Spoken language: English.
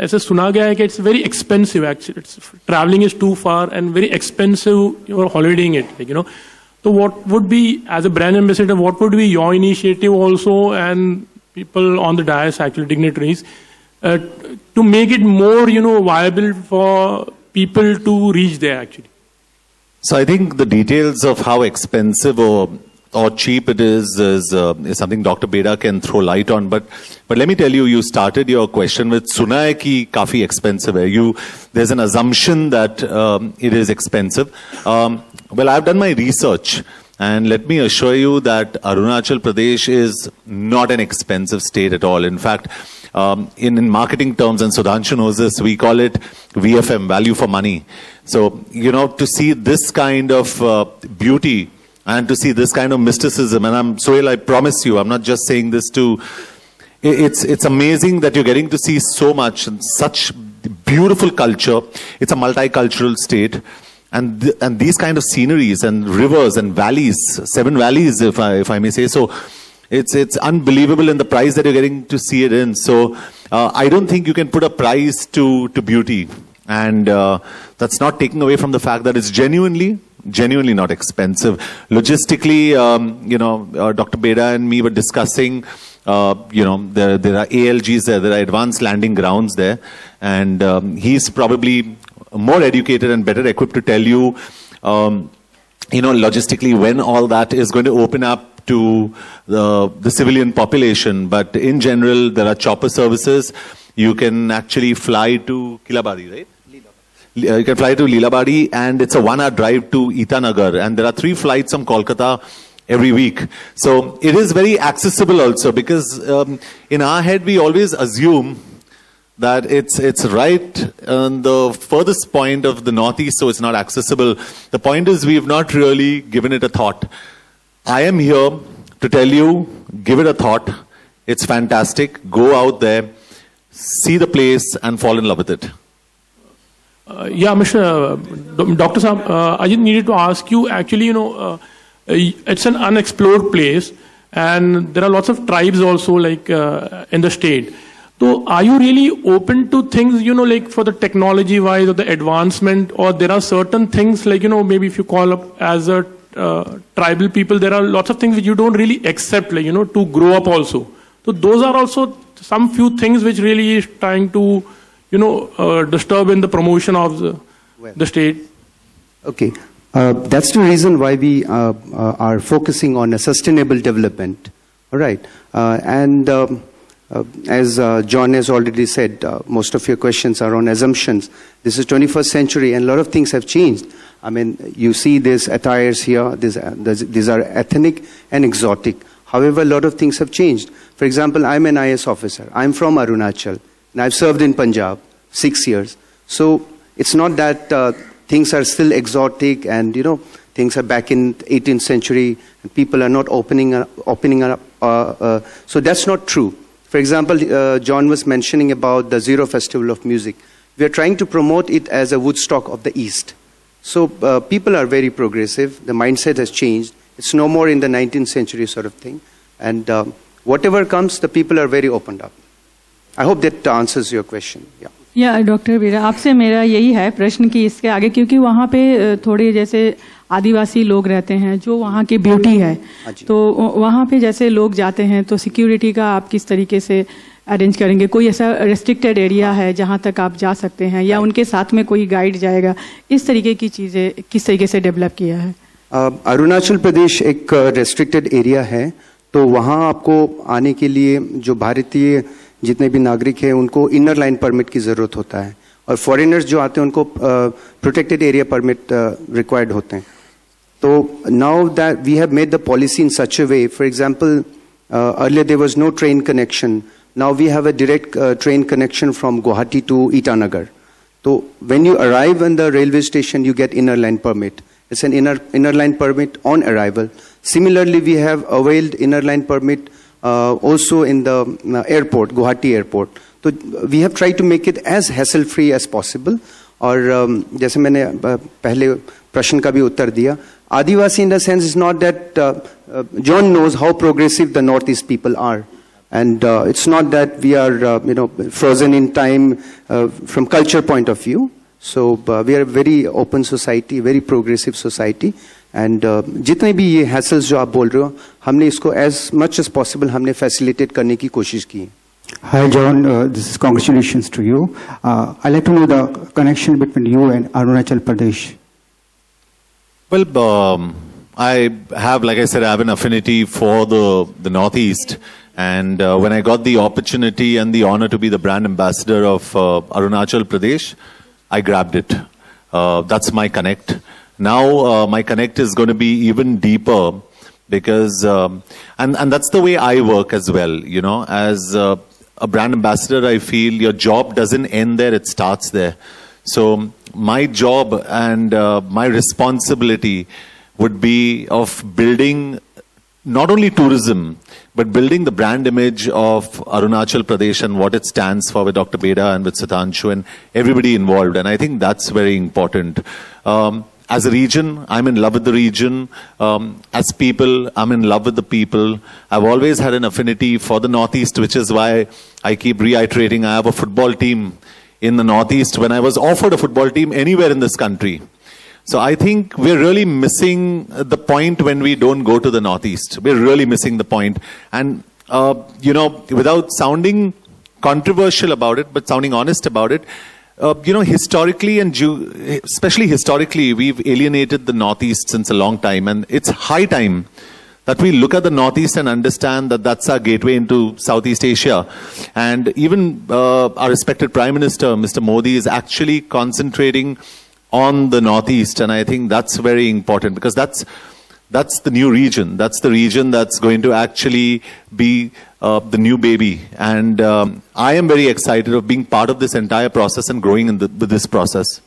ऐसे सुना गया है कि it's very expensive actually. Traveling is too far and very expensive. You're holidaying it, like, you know. So what would be, as a brand ambassador, what would be your initiative also, and people on the dais, actually dignitaries, to make it more, you know, viable for people to reach there actually? So I think the details of how expensive or cheap it is something Dr. Beda can throw light on. But let me tell you, you started your question with "Suna hai ki kafi expensive hai." There's an assumption that it is expensive. Well, I've done my research, and let me assure you that Arunachal Pradesh is not an expensive state at all. In fact, in marketing terms, and Sudhanshu knows this, we call it VFM, value for money. So, you know, to see this kind of beauty and to see this kind of mysticism, and Sohail, I promise you, I'm not just saying this to, it's amazing that you're getting to see so much and such beautiful culture. It's a multicultural state. And these kind of sceneries and rivers and valleys, 7 valleys, if I may say so, it's unbelievable in the price that you're getting to see it in. So I don't think you can put a price to beauty, and that's not taking away from the fact that it's genuinely not expensive. Logistically, you know, Dr. Beda and me were discussing, you know, there are ALGs there are advanced landing grounds there, and he's probably more educated and better equipped to tell you, you know, logistically when all that is going to open up to the civilian population. But in general, there are chopper services. You can actually fly to Kilabari, right? You can fly to Lilabari, and it's a 1-hour drive to Itanagar, and there are 3 flights from Kolkata every week. So it is very accessible also, because in our head we always assume that it's right on the furthest point of the northeast, so it's not accessible. The point is, we have not really given it a thought. I am here to tell you, give it a thought. It's fantastic. Go out there, see the place, and fall in love with it. Yeah, Mr. Dr. Saab, I just needed to ask you, actually, you know, it's an unexplored place, and there are lots of tribes also, like in the state. So are you really open to things, you know, like for the technology wise or the advancement, or there are certain things like, you know, maybe if you call up as a tribal people, there are lots of things which you don't really accept, like, you know, to grow up also. So those are also some few things which really is trying to, you know, disturb in the promotion of the state. Okay. That's the reason why we are focusing on a sustainable development. All right. As John has already said, most of your questions are on assumptions. This is 21st century, and a lot of things have changed. I mean, you see these attires here. These are ethnic and exotic. However, a lot of things have changed. For example, I'm an IS officer. I'm from Arunachal, and I've served in Punjab 6 years. So it's not that things are still exotic and, you know, things are back in 18th century and people are not opening up. So that's not true. For example, John was mentioning about the Zero Festival of Music. We are trying to promote it as a Woodstock of the East. So people are very progressive. The mindset has changed. It's no more in the 19th century sort of thing. And whatever comes, the people are very opened up. I hope that answers your question. Yeah. या doctor बेरा, आपसे मेरा यही है प्रश्न कि इसके आगे, क्योंकि वहाँ पे थोड़े जैसे आदिवासी लोग रहते हैं जो वहाँ की ब्यूटी है, तो वहाँ पे जैसे लोग जाते हैं तो सिक्योरिटी का आप किस तरीके से अरेंज करेंगे? कोई ऐसा रेस्ट्रिक्टेड एरिया है जहाँ तक आप जा सकते हैं, या उनके साथ में कोई गाइड जाएगा? इस तरीके की चीज़ें किस तरीके से डेवलप किया है? अरुणाचल प्रदेश एक रेस्ट्रिक्टेड एरिया है, तो वहाँ आपको आने के लिए जो भारतीय जितने भी नागरिक हैं उनको इनर लाइन परमिट की ज़रूरत होता है, और फॉरेनर्स जो आते हैं उनको प्रोटेक्टेड एरिया परमिट रिक्वायर्ड होते हैं. तो now that we have made the policy in such a way, for example earlier there was no train connection, now we have a direct train connection from Guwahati to Itanagar. तो when you arrive in the railway station you get inner line permit. It's an inner line permit on arrival. Similarly, we have availed inner line permit also in the airport, Guwahati airport. So we have tried to make it as hassle free as possible. और जैसे मैंने पहले प्रश्न का भी उत्तर दिया, आदिवासी in the sense is not that John knows how progressive the northeast people are. And it's not that we are, frozen in time from culture point of view. So we are a very open society, very progressive society. And जितने भी ये hassles जो आप बोल रहे हो, हमने इसको as much as possible हमने facilitate करने की कोशिश की है. Hi John, this is congratulations to you. I'd like to know the connection between you and Arunachal Pradesh. Well, I have, like I said, I have an affinity for the Northeast. And when I got the opportunity and the honor to be the brand ambassador of Arunachal Pradesh, I grabbed it. That's my connect. Now my connect is going to be even deeper because, and that's the way I work as well. You know, as a brand ambassador, I feel your job doesn't end there, it starts there. So my job and my responsibility would be of building not only tourism, but building the brand image of Arunachal Pradesh and what it stands for with Dr. Beda and with Satanshu and everybody involved. And I think that's very important. As a region, I'm in love with the region. As people, I'm in love with the people. I've always had an affinity for the Northeast, which is why I keep reiterating I have a football team in the Northeast when I was offered a football team anywhere in this country. So I think we're really missing the point when we don't go to the Northeast. We're really missing the point. And, without sounding controversial about it, but sounding honest about it, historically and especially historically, we've alienated the Northeast since a long time. And it's high time that we look at the Northeast and understand that that's our gateway into Southeast Asia. And even our respected Prime Minister, Mr. Modi, is actually concentrating on the Northeast. And I think that's very important because that's the new region. That's the region that's going to actually be the new baby. And I am very excited of being part of this entire process and growing with this process.